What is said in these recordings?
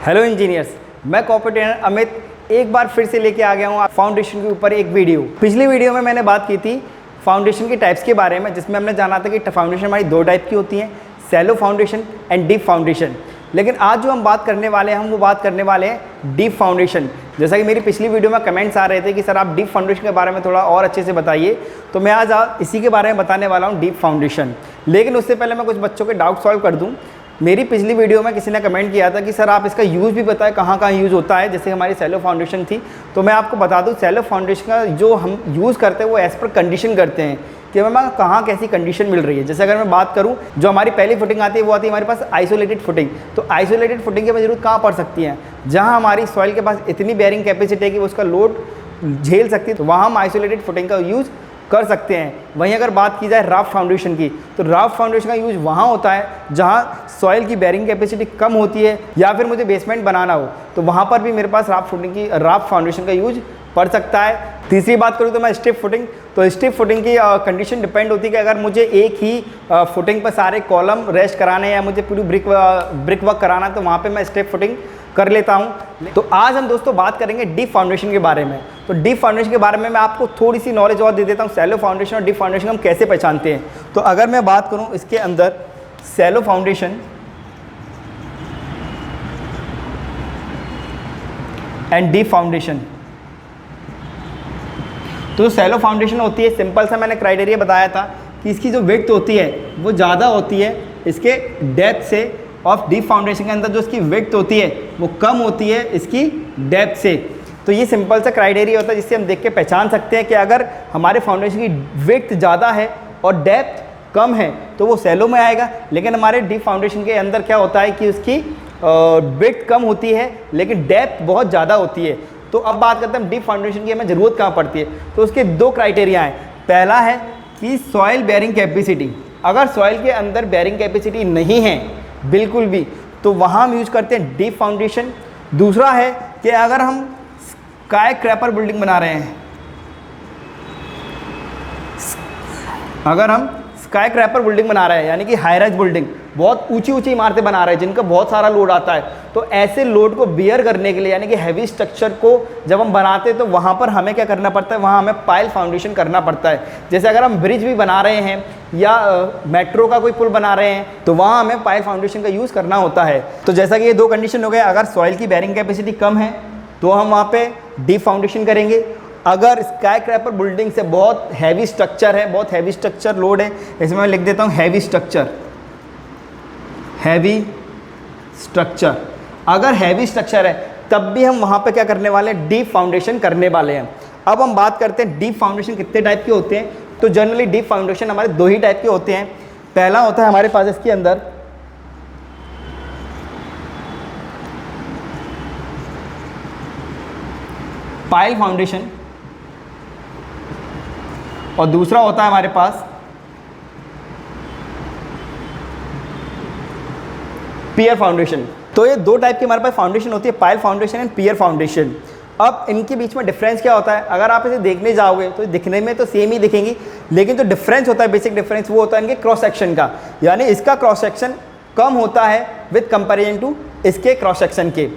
Hello engineers, मैं corporate trainer Amit एक बार फिर से लेके आ गया हूँ फाउंडेशन के ऊपर एक वीडियो। पिछली वीडियो में मैंने बात की थी फाउंडेशन के टाइप्स के बारे में, जिसमें हमने जाना था कि फाउंडेशन हमारी दो टाइप की होती हैं, shallow foundation and deep foundation. लेकिन आज जो हम बात करने वाले हैं वो बात करने वाले हैं डीप फाउंडेशन। जैसा कि मेरी पिछली वीडियो में कमेंट्स आ रहे थे कि सर आप डीप फाउंडेशन के बारे में थोड़ा और अच्छे से बताइए, तो मैं आज इसी के बारे में बताने वाला हूँ, डीप फाउंडेशन। लेकिन उससे पहले मैं कुछ बच्चों के डाउट सॉल्व कर दूँ। मेरी पिछली वीडियो में किसी ने कमेंट किया था कि सर आप इसका यूज़ भी बताएं, कहाँ कहाँ यूज़ होता है। जैसे हमारी सैलो फाउंडेशन थी, तो मैं आपको बता दूं सैलो फाउंडेशन का जो हम यूज़ करते हैं वो एज़ पर कंडीशन करते हैं कि हमें कहाँ कैसी कंडीशन मिल रही है। जैसे अगर मैं बात करूँ, जो हमारी पहली फुटिंग आती है वो आती है हमारे पास आइसोलेटेड फुटिंग। तो आइसोलेटेड फुटिंग की हमें जरूरत कहाँ पड़ सकती है, जहाँ हमारी सॉइल के पास इतनी बेयरिंग कैपेसिटी है कि वो उसका लोड झेल सकती है, तो वहाँ हम आइसोलेटेड फुटिंग का यूज़ कर सकते हैं। वहीं अगर बात की जाए राफ्ट फाउंडेशन की, तो राफ्ट फाउंडेशन का यूज़ वहाँ होता है जहाँ सॉइल की बेयरिंग कैपेसिटी कम होती है या फिर मुझे बेसमेंट बनाना हो, तो वहाँ पर भी मेरे पास राफ्ट फाउंडेशन का यूज पड़ सकता है। तीसरी बात करूँ तो मैं स्टिफ फुटिंग, तो स्टिफ फुटिंग की कंडीशन डिपेंड होती है कि अगर मुझे एक ही फुटिंग पर सारे कॉलम रेस्ट कराने या मुझे पूरी ब्रिक वर्क कराना, तो वहाँ पे मैं स्टिफ फुटिंग कर लेता हूँ। तो आज हम दोस्तों बात करेंगे डीप फाउंडेशन के बारे में। तो डीप फाउंडेशन के बारे में मैं आपको थोड़ी सी नॉलेज और दे देता हूँ, सैलो फाउंडेशन और डीप फाउंडेशन हम कैसे पहचानते हैं। तो अगर मैं बात करूँ इसके अंदर shallow foundation and deep foundation, तो सैलो फाउंडेशन होती है, सिंपल सा मैंने क्राइटेरिया बताया था कि इसकी जो विड्थ होती है वो ज़्यादा होती है इसके डेप्थ से, और डीप फाउंडेशन के अंदर जो इसकी विड्थ होती है वो कम होती है इसकी डेप्थ से। तो ये सिंपल सा क्राइटेरिया होता है जिससे हम देख के पहचान सकते हैं कि अगर हमारे फाउंडेशन की विड्थ ज़्यादा है और डेप्थ कम है तो वो सैलो में आएगा। लेकिन हमारे डीप फाउंडेशन के अंदर क्या होता है कि उसकी विड्थ कम होती है लेकिन डेप्थ बहुत ज़्यादा होती है। तो अब बात करते हैं डीप फाउंडेशन की हमें ज़रूरत कहाँ पड़ती है। तो उसके दो क्राइटेरिया हैं। पहला है कि सॉइल बेयरिंग कैपेसिटी, अगर सॉइल के अंदर बेयरिंग कैपेसिटी नहीं है बिल्कुल भी, तो वहाँ हम यूज करते हैं डीप फाउंडेशन। दूसरा है कि अगर हम स्काई क्रैपर बिल्डिंग बना रहे हैं, अगर हम स्काई क्रैपर बिल्डिंग बना रहे हैं यानी कि हाई राइज बिल्डिंग, बहुत ऊंची ऊंची इमारतें बना रहे हैं जिनका बहुत सारा लोड आता है, तो ऐसे लोड को बियर करने के लिए यानी कि हैवी स्ट्रक्चर को जब हम बनाते हैं तो वहाँ पर हमें क्या करना पड़ता है, वहाँ हमें पाइल फाउंडेशन करना पड़ता है। जैसे अगर हम ब्रिज भी बना रहे हैं या मेट्रो का कोई पुल बना रहे हैं तो वहाँ हमें पाइल फाउंडेशन का यूज़ करना होता है। तो जैसा कि ये दो कंडीशन हो गए, अगर सॉइल की बेयरिंग कैपेसिटी कम है तो हम वहाँ पे डीप फाउंडेशन करेंगे। अगर स्काई क्रैपर बिल्डिंग से बहुत हैवी स्ट्रक्चर है, बहुत हैवी स्ट्रक्चर लोड है, इसमें मैं लिख देता हूँ हैवी स्ट्रक्चर, हैवी स्ट्रक्चर, अगर हैवी स्ट्रक्चर है तब भी हम वहाँ पे क्या करने वाले हैं, डीप फाउंडेशन करने वाले हैं। अब हम बात करते हैं डीप फाउंडेशन कितने टाइप के होते हैं। तो जनरली डीप फाउंडेशन हमारे दो ही टाइप के होते हैं। पहला होता है हमारे पास इसके अंदर पाइल फाउंडेशन, और दूसरा होता है हमारे पास पियर फाउंडेशन। तो ये दो टाइप की हमारे पास फाउंडेशन होती है, pile foundation and pier foundation. अब इनके बीच में डिफरेंस क्या होता है, अगर आप इसे देखने जाओगे तो दिखने में तो सेम ही दिखेंगी, लेकिन जो डिफरेंस होता है, बेसिक डिफरेंस, वो होता है इनके क्रॉस सेक्शन का। यानी इसका क्रॉस सेक्शन कम होता है विद कंपेरिजन टू इसके क्रॉस सेक्शन के।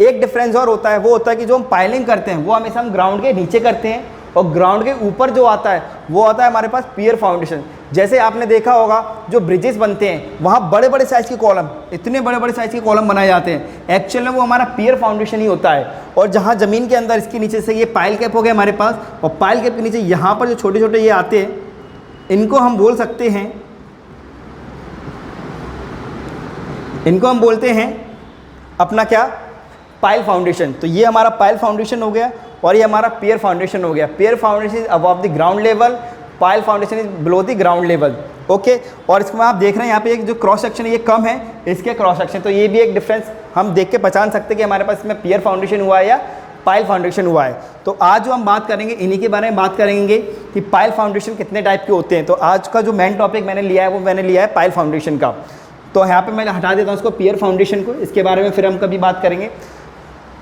एक डिफरेंस और होता है, वो होता है कि जो हम पाइलिंग करते हैं वो हमेशा हम ग्राउंड के नीचे करते हैं, और ग्राउंड के ऊपर जो आता है वो आता है हमारे पास पियर फाउंडेशन। जैसे आपने देखा होगा जो ब्रिजेस बनते हैं वहाँ बड़े बड़े साइज़ के कॉलम, इतने बड़े बड़े साइज़ के कॉलम बनाए जाते हैं, एक्चुअल में वो हमारा पियर फाउंडेशन ही होता है। और जहाँ ज़मीन के अंदर इसके नीचे से ये पाइल कैप हो गया हमारे पास, और पाइल कैप के नीचे यहाँ पर जो छोटे छोटे ये आते हैं, इनको हम बोल सकते हैं, इनको हम बोलते हैं अपना क्या, पाइल फाउंडेशन। तो ये हमारा पाइल फाउंडेशन हो गया और ये हमारा पियर फाउंडेशन हो गया। Pier foundation is above the ground level, pile foundation is below the ground level. Okay, और इसमें आप देख रहे हैं यहाँ पे एक जो क्रॉस सेक्शन है ये कम है इसके क्रॉस सेक्शन, तो ये भी एक डिफरेंस हम देख के पहचान सकते हैं कि हमारे पास इसमें पियर फाउंडेशन हुआ है या पाइल फाउंडेशन हुआ है। तो आज जो हम बात करेंगे इन्हीं के बारे में बात करेंगे कि पाइल फाउंडेशन कितने टाइप के होते हैं। तो आज का जो मेन टॉपिक मैंने लिया है वो मैंने लिया है पाइल फाउंडेशन का। तो यहाँ पे मैं हटा देता हूँ उसको, पियर फाउंडेशन को, इसके बारे में फिर हम कभी बात करेंगे।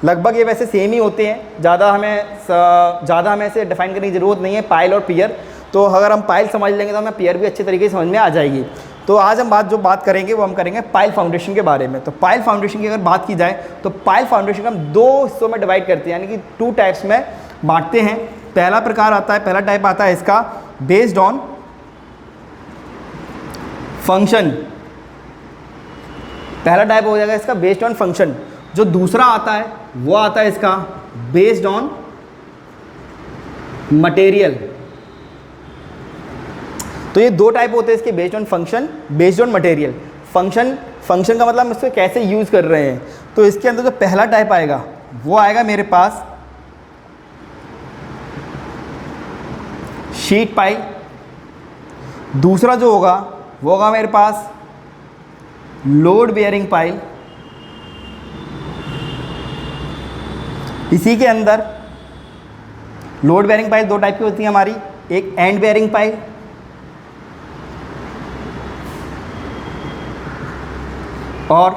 लगभग ये वैसे सेम ही होते हैं, ज़्यादा हमें इसे डिफाइन करने की ज़रूरत नहीं है, पाइल और पियर। तो अगर हम पाइल समझ लेंगे तो हमें पियर भी अच्छे तरीके से समझ में आ जाएगी। तो आज हम जो बात करेंगे वो हम करेंगे पाइल फाउंडेशन के बारे में। तो पाइल फाउंडेशन की अगर बात की जाए तो पाइल फाउंडेशन को हम 2 हिस्सों में डिवाइड करते हैं, यानी कि 2 टाइप्स में बांटते हैं। पहला टाइप आता है इसका बेस्ड ऑन फंक्शन। पहला टाइप हो जाएगा इसका बेस्ड ऑन फंक्शन। जो दूसरा आता है वो आता है इसका बेस्ड ऑन मटेरियल। तो ये 2 टाइप होते हैं इसके, based on function, based on material. Function का मतलब हम इसको कैसे यूज कर रहे हैं। तो इसके अंदर जो पहला टाइप आएगा वो आएगा मेरे पास शीट पाइल। दूसरा जो होगा वो होगा मेरे पास लोड बेयरिंग पाइल। इसी के अंदर लोड बेयरिंग पाइल 2 टाइप की होती है हमारी, एक एंड बेयरिंग पाइल और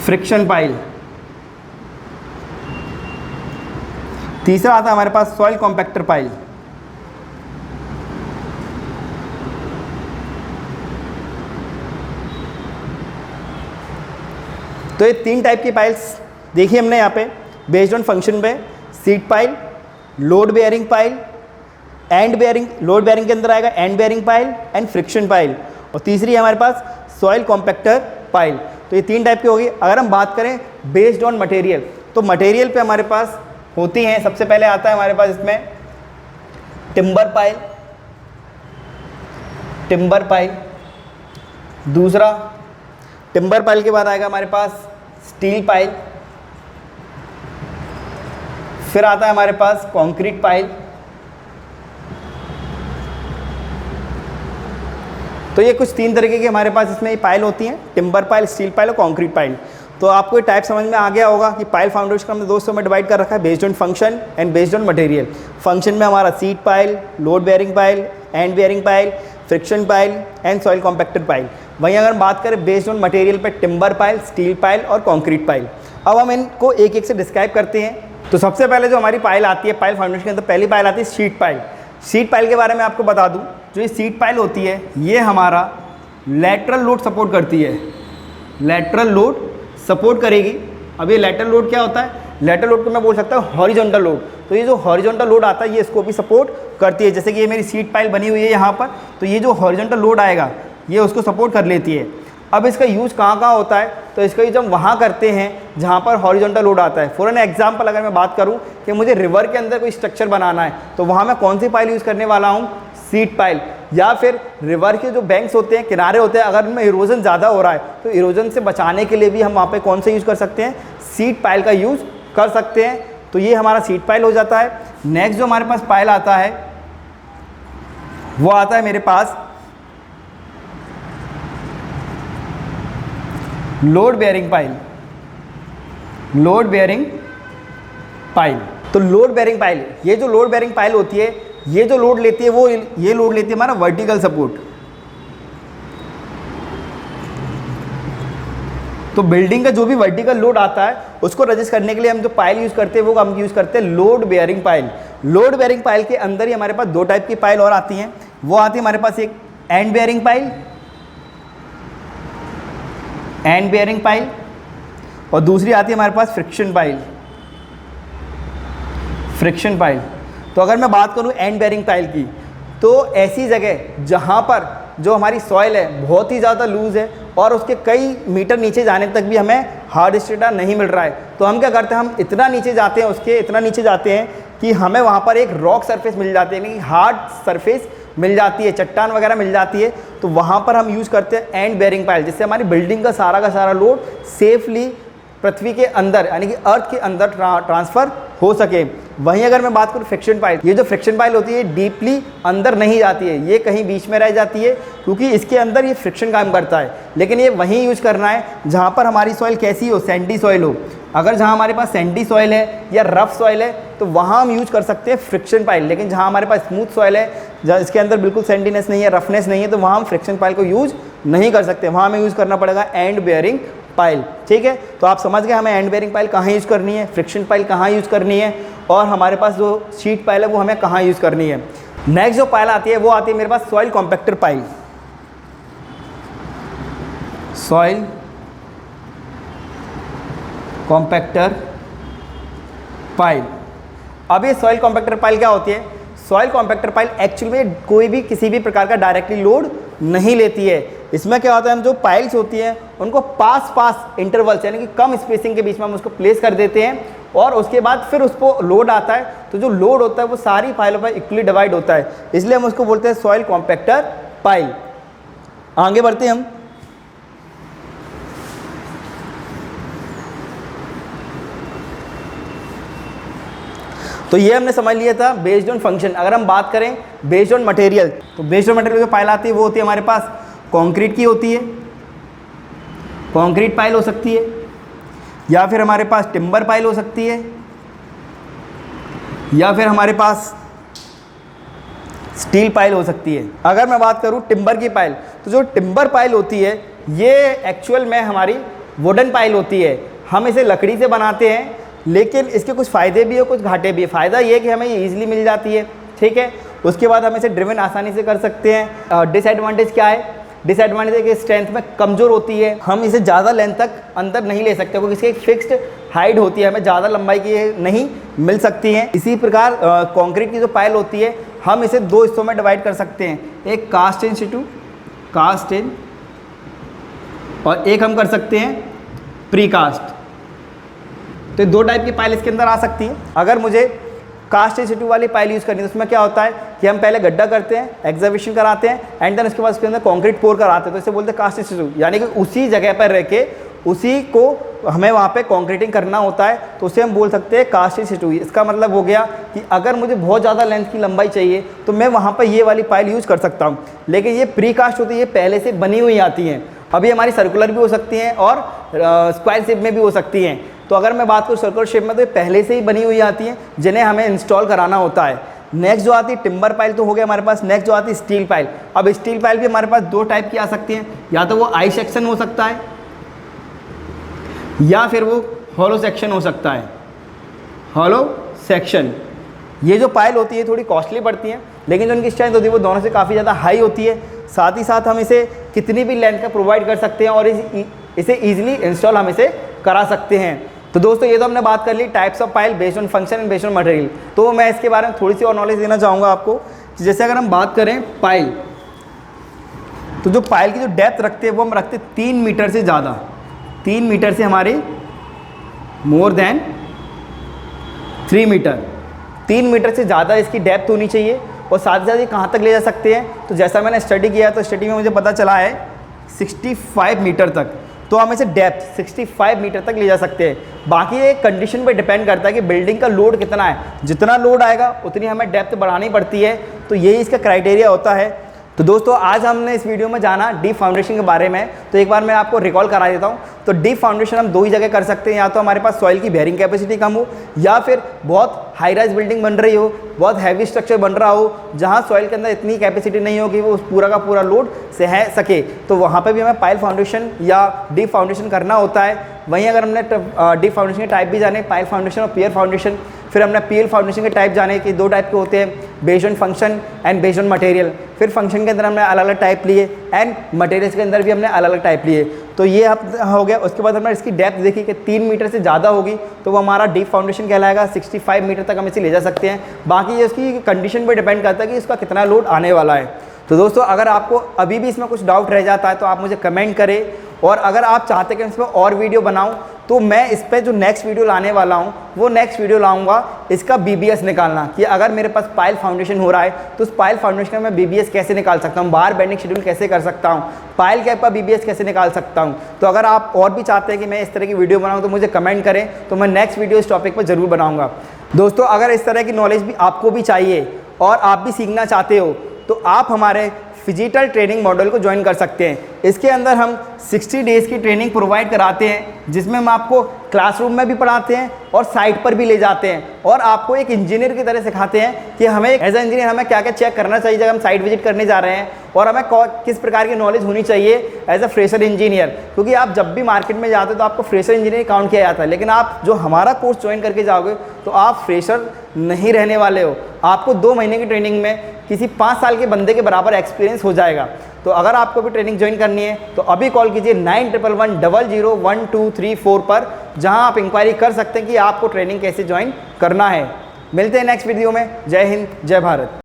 फ्रिक्शन पाइल। तीसरा आता है हमारे पास सॉइल कॉम्पैक्टर पाइल। तो ये 3 टाइप की पाइल्स देखिए हमने यहाँ पे बेस्ड ऑन फंक्शन पे, seat pile, load bearing pile, and bearing, load bearing के अंदर आएगा and bearing pile and friction pile, और तीसरी है हमारे पास सॉइल कॉम्पैक्टर पाइल। तो ये 3 टाइप की होगी। अगर हम बात करें बेस्ड ऑन मटेरियल, तो मटेरियल पे हमारे पास होती हैं, सबसे पहले आता है हमारे पास इसमें टिम्बर पाइल। दूसरा टिम्बर पाइल के बाद आएगा हमारे पास स्टील पाइल। फिर आता है हमारे पास कंक्रीट पाइल। तो ये कुछ 3 तरीके की हमारे पास इसमें पाइल होती हैं, टिम्बर पाइल, स्टील पाइल और कंक्रीट पाइल। तो आपको ये टाइप समझ में आ गया होगा कि पाइल फाउंडेशन को हमने 2 हिस्सों में डिवाइड कर रखा है, based on function and based on material. Function में हमारा seat pile, load bearing pile, and bearing pile, friction pile and soil compactor pile. वहीं अगर बात करें बेस्ड ऑन मटेरियल पे, टिम्बर पाइल, स्टील पाइल और कंक्रीट पाइल। अब हम इनको एक एक से डिस्क्राइब करते हैं। तो सबसे पहले जो हमारी पाइल आती है पाइल फाउंडेशन के अंदर, पहली पाइल आती है शीट पाइल। शीट पाइल के बारे में आपको बता दूं, जो ये सीट पाइल होती है ये हमारा लैटरल लोड सपोर्ट करती है, लैटरल लोड सपोर्ट करेगी। अब ये लैटरल लोड क्या होता है? लैटरल लोड को मैं बोल सकता हूँ हॉरिजॉन्टल लोड। तो ये जो हॉरिजॉन्टल लोड आता है ये इसको भी सपोर्ट करती है। जैसे कि ये मेरी सीट पाइल बनी हुई है यहाँ पर, तो ये जो हॉरिजॉन्टल लोड आएगा ये उसको सपोर्ट कर लेती है। अब इसका यूज़ कहाँ होता है? तो इसका यूज हम वहाँ करते हैं जहाँ पर हॉरिजॉन्टल लोड आता है। फॉर एन एग्जाम्पल अगर मैं बात करूँ कि मुझे रिवर के अंदर कोई स्ट्रक्चर बनाना है, तो वहाँ मैं कौन सी पाइल यूज़ करने वाला हूँ? Seat pile. या फिर रिवर के जो बैंक्स होते हैं, किनारे होते हैं, अगर उनमें इरोजन ज़्यादा हो रहा है तो इरोजन से बचाने के लिए भी हम वहाँ पे कौन से यूज़ कर सकते हैं? सीट पाइल का यूज़ कर सकते हैं। तो ये हमारा सीट पाइल हो जाता है। नेक्स्ट जो हमारे पास पाइल आता है वो आता है मेरे पास load bearing pile. Load bearing pile, तो लोड बेयरिंग पाइल, ये जो लोड बेयरिंग पाइल होती है ये जो लोड लेती है वो ये लोड लेती है हमारा वर्टिकल सपोर्ट। तो बिल्डिंग का जो भी वर्टिकल लोड आता है उसको रजिस्ट करने के लिए हम जो पाइल यूज़ करते हैं वो हम यूज़ करते हैं load bearing pile. Load bearing pile के अंदर ही हमारे पास 2 टाइप की पाइल और आती हैं। वो आती है हमारे पास एक and bearing pile, and bearing pile, और दूसरी आती है हमारे पास फ्रिक्शन पाइल, फ्रिक्शन पाइल। तो अगर मैं बात करूं एंड बेयरिंग पाइल की, तो ऐसी जगह जहां पर जो हमारी सॉइल है बहुत ही ज़्यादा लूज़ है और उसके कई मीटर नीचे जाने तक भी हमें हार्ड स्ट्रेटा नहीं मिल रहा है, तो हम क्या करते हैं? हम इतना नीचे जाते हैं, उसके इतना नीचे जाते हैं कि हमें वहाँ पर एक रॉक सरफेस मिल जाती है, यानी हार्ड सरफेस मिल जाती है, चट्टान वगैरह मिल जाती है। तो वहाँ पर हम यूज़ करते हैं एंड बेयरिंग पाइल, जिससे हमारी बिल्डिंग का सारा लोड सेफली पृथ्वी के अंदर यानी कि अर्थ के अंदर ट्रांसफ़र हो सके। वहीं अगर मैं बात करूँ फ्रिक्शन पाइल, ये जो फ्रिक्शन पाइल होती है डीपली अंदर नहीं जाती है, ये कहीं बीच में रह जाती है क्योंकि इसके अंदर ये फ्रिक्शन काम करता है। लेकिन ये वहीं यूज़ करना है जहाँ पर हमारी सॉइल कैसी हो? सैंडी सॉइल हो। अगर जहाँ हमारे पास सैंडी सॉइल है या रफ सॉइल है तो वहाँ हम यूज़ कर सकते हैं फ्रिक्शन पाइल। लेकिन जहाँ हमारे पास स्मूथ सॉइल है, जहाँ इसके अंदर बिल्कुल सैंडीनेस नहीं है, रफनेस नहीं है, तो वहाँ हम फ्रिक्शन पाइल को यूज़ नहीं कर सकते। वहाँ हमें यूज़ करना पड़ेगा एंड बेयरिंग पाइल। ठीक है, तो आप समझ गए हमें एंड बेयरिंग पाइल कहाँ यूज़ करनी है, फ्रिक्शन पाइल कहाँ यूज़ करनी है, और हमारे पास जो शीट पाइल है वो हमें कहाँ यूज़ करनी है। नेक्स्ट जो पाइल आती है वो आती है मेरे पास soil compactor pile. Soil compactor pile. अब ये सॉइल कॉम्पैक्टर पाइल क्या होती है? सॉइल कॉम्पैक्टर पाइल एक्चुअली में कोई भी किसी भी प्रकार का डायरेक्टली लोड नहीं लेती है। इसमें क्या होता है, हम जो पाइल्स होती हैं उनको पास इंटरवल्स यानी कि कम स्पेसिंग के बीच में हम उसको प्लेस कर देते हैं और उसके बाद फिर उसको लोड आता है, तो जो लोड होता है वो सारी पाइलों पर इक्वली डिवाइड होता है, इसलिए हम उसको बोलते हैं सॉइल कॉम्पैक्टर पाइल। आगे बढ़ते हैं हम। तो ये हमने समझ लिया था बेस्ड ऑन फंक्शन। अगर हम बात करें बेस्ड ऑन मटेरियल, तो बेस्ड ऑन मटेरियल जो पाइल आती है वो होती है हमारे पास कंक्रीट की होती है, कंक्रीट पाइल हो सकती है, या फिर हमारे पास टिम्बर पाइल हो सकती है, या फिर हमारे पास स्टील पाइल हो सकती है। अगर मैं बात करूं टिम्बर की पाइल, तो जो टिम्बर पाइल होती है ये एक्चुअल में हमारी वुडन पाइल होती है। हम इसे लकड़ी से बनाते हैं, लेकिन इसके कुछ फ़ायदे भी है कुछ घाटे भी है। फ़ायदा ये है कि हमें ये ईजिली मिल जाती है, ठीक है। उसके बाद हम इसे ड्रिवन आसानी से कर सकते हैं। डिसएडवांटेज क्या है? डिसएडवांटेज है कि स्ट्रेंथ में कमज़ोर होती है, हम इसे ज़्यादा लेंथ तक अंदर नहीं ले सकते क्योंकि इसकी एक फिक्स्ड हाइट होती है, हमें ज़्यादा लंबाई की नहीं मिल सकती है। इसी प्रकार कंक्रीट की जो पाइल होती है हम इसे दो हिस्सों में डिवाइड कर सकते हैं, एक कास्ट इन सिटू, कास्ट इन, और एक हम कर सकते हैं प्री कास्ट। तो दो टाइप की पाइल इसके अंदर आ सकती है। अगर मुझे कास्ट इन सिटू वाली पाइल यूज़ करनी है तो उसमें क्या होता है कि हम पहले गड्ढा करते हैं, एक्सकवेशन कराते हैं एंड देन उसके बाद उसके अंदर कंक्रीट पोर कराते हैं, तो इसे बोलते हैं कास्ट इन सिटू, यानी कि उसी जगह पर रह के उसी को हमें वहाँ पे कंक्रीटिंग करना होता है, तो उसे हम बोल सकते हैं कास्ट इन सिटू। इसका मतलब हो गया कि अगर मुझे बहुत ज़्यादा लेंथ की लंबाई चाहिए तो मैं वहाँ पर ये वाली पाइल यूज़ कर सकता हूँ। लेकिन ये प्री कास्ट होती है, ये पहले से बनी हुई आती हैं। अभी हमारी सर्कुलर भी हो सकती हैं और स्क्वायर शेप में भी हो सकती हैं। तो अगर मैं बात करूँ सर्कुलर शेप में, तो ये पहले से ही बनी हुई आती हैं जिन्हें हमें इंस्टॉल कराना होता है। नेक्स्ट जो आती है टिम्बर पाइल तो हो गया हमारे पास। नेक्स्ट जो आती है स्टील पाइल। अब स्टील पाइल भी हमारे पास दो टाइप की आ सकती हैं, या तो वो आई सेक्शन हो सकता है या फिर वो हॉलो सेक्शन हो सकता है। हॉलो सेक्शन ये जो पाइल होती है थोड़ी कॉस्टली पड़ती हैं, लेकिन जो उनकी स्ट्रेंथ होती है वो दोनों से काफ़ी ज़्यादा हाई होती है। साथ ही साथ हम इसे कितनी भी लेंथ का प्रोवाइड कर सकते हैं और इसे ईजिली इंस्टॉल हम इसे करा सकते हैं। तो दोस्तों ये तो हमने बात कर ली types of pile based on function and based on material. तो मैं इसके बारे में थोड़ी सी और नॉलेज देना चाहूँगा आपको। जैसे अगर हम बात करें पाइल, तो जो पाइल की जो डेप्थ रखते हैं वो हम रखते 3 मीटर से ज़्यादा, 3 मीटर से हमारी मोर देन 3 मीटर, 3 मीटर से ज़्यादा इसकी डेप्थ होनी चाहिए। और साथ ही साथ ये कहाँ तक ले जा सकते हैं, तो जैसा मैंने स्टडी किया तो स्टडी में मुझे पता चला है 65 मीटर तक। तो हम इसे डेप्थ 65 मीटर तक ले जा सकते हैं। बाकी ये कंडीशन पे डिपेंड करता है कि बिल्डिंग का लोड कितना है, जितना लोड आएगा उतनी हमें डेप्थ बढ़ानी पड़ती है। तो यही इसका क्राइटेरिया होता है। तो दोस्तों आज हमने इस वीडियो में जाना डीप फाउंडेशन के बारे में। तो एक बार मैं आपको रिकॉल करा देता हूँ। तो डीप फाउंडेशन हम दो ही जगह कर सकते हैं, या तो हमारे पास सॉइल की बेयरिंग कैपेसिटी कम हो, या फिर बहुत हाई राइज बिल्डिंग बन रही हो, बहुत हैवी स्ट्रक्चर बन रहा हो जहाँ सॉइल के अंदर इतनी कैपेसिटी नहीं हो कि वो पूरा का पूरा लोड सह सके, तो वहाँ पर भी हमें पाइल फाउंडेशन या डीप फाउंडेशन करना होता है। वहीं अगर हमने डीप फाउंडेशन के टाइप भी जाने, पाइल फाउंडेशन और पियर फाउंडेशन, फिर हमने पीएल फाउंडेशन के टाइप जाने कि दो टाइप के होते हैं, based on function and based on material. फिर फंक्शन के अंदर हमने अलग अलग टाइप लिए एंड मटेरियल्स के अंदर भी हमने अलग अलग टाइप लिए। तो ये हो गया। उसके बाद हमने इसकी डेप्थ देखी कि 3 मीटर से ज़्यादा होगी तो वो हमारा डीप फाउंडेशन कहलाएगा। 65 मीटर तक हम इसे ले जा सकते हैं। बाकी ये उसकी कंडीशन पर डिपेंड करता है कि इसका कितना लोड आने वाला है। तो दोस्तों अगर आपको अभी भी इसमें कुछ डाउट रह जाता है तो आप मुझे कमेंट करें, और अगर आप चाहते हैं कि इसमें और वीडियो बनाऊं तो मैं इस पर जो नेक्स्ट वीडियो लाने वाला हूं वो नेक्स्ट वीडियो लाऊंगा इसका बीबीएस निकालना, कि अगर मेरे पास पाइल फाउंडेशन हो रहा है तो उस पाइल फाउंडेशन में मैं बीबीएस कैसे निकाल सकता हूं, बार बेंडिंग शेड्यूल कैसे कर सकता हूं, पाइल कैप का बीबीएस कैसे निकाल सकता हूं। तो अगर आप और भी चाहते हैं कि मैं इस तरह की वीडियो बनाऊँ तो मुझे कमेंट करें, तो मैं नेक्स्ट वीडियो इस टॉपिक पर ज़रूर बनाऊँगा। दोस्तों अगर इस तरह की नॉलेज भी आपको भी चाहिए और आप भी सीखना चाहते हो तो आप हमारे फिजिटल ट्रेनिंग मॉडल को ज्वाइन कर सकते हैं। इसके अंदर हम 60 डेज़ की ट्रेनिंग प्रोवाइड कराते हैं, जिसमें हम आपको क्लासरूम में भी पढ़ाते हैं और साइट पर भी ले जाते हैं, और आपको एक इंजीनियर की तरह सिखाते हैं कि हमें एज ए इंजीनियर हमें क्या क्या चेक करना चाहिए जब हम साइट विजिट करने जा रहे हैं, और हमें किस प्रकार की नॉलेज होनी चाहिए एज अ फ्रेशर इंजीनियर। क्योंकि आप जब भी मार्केट में जाते हो तो आपको फ्रेशर इंजीनियर काउंट किया जाता है, लेकिन आप जो हमारा कोर्स ज्वाइन करके जाओगे तो आप फ्रेशर नहीं रहने वाले हो, आपको 2 महीने की ट्रेनिंग में किसी 5 साल के बंदे के बराबर एक्सपीरियंस हो जाएगा। तो अगर आपको भी ट्रेनिंग ज्वाइन करनी है तो अभी कॉल कीजिए 9111001234 पर, जहां आप इंक्वायरी कर सकते हैं कि आपको ट्रेनिंग कैसे ज्वाइन करना है। मिलते हैं नेक्स्ट वीडियो में। जय हिंद, जय भारत।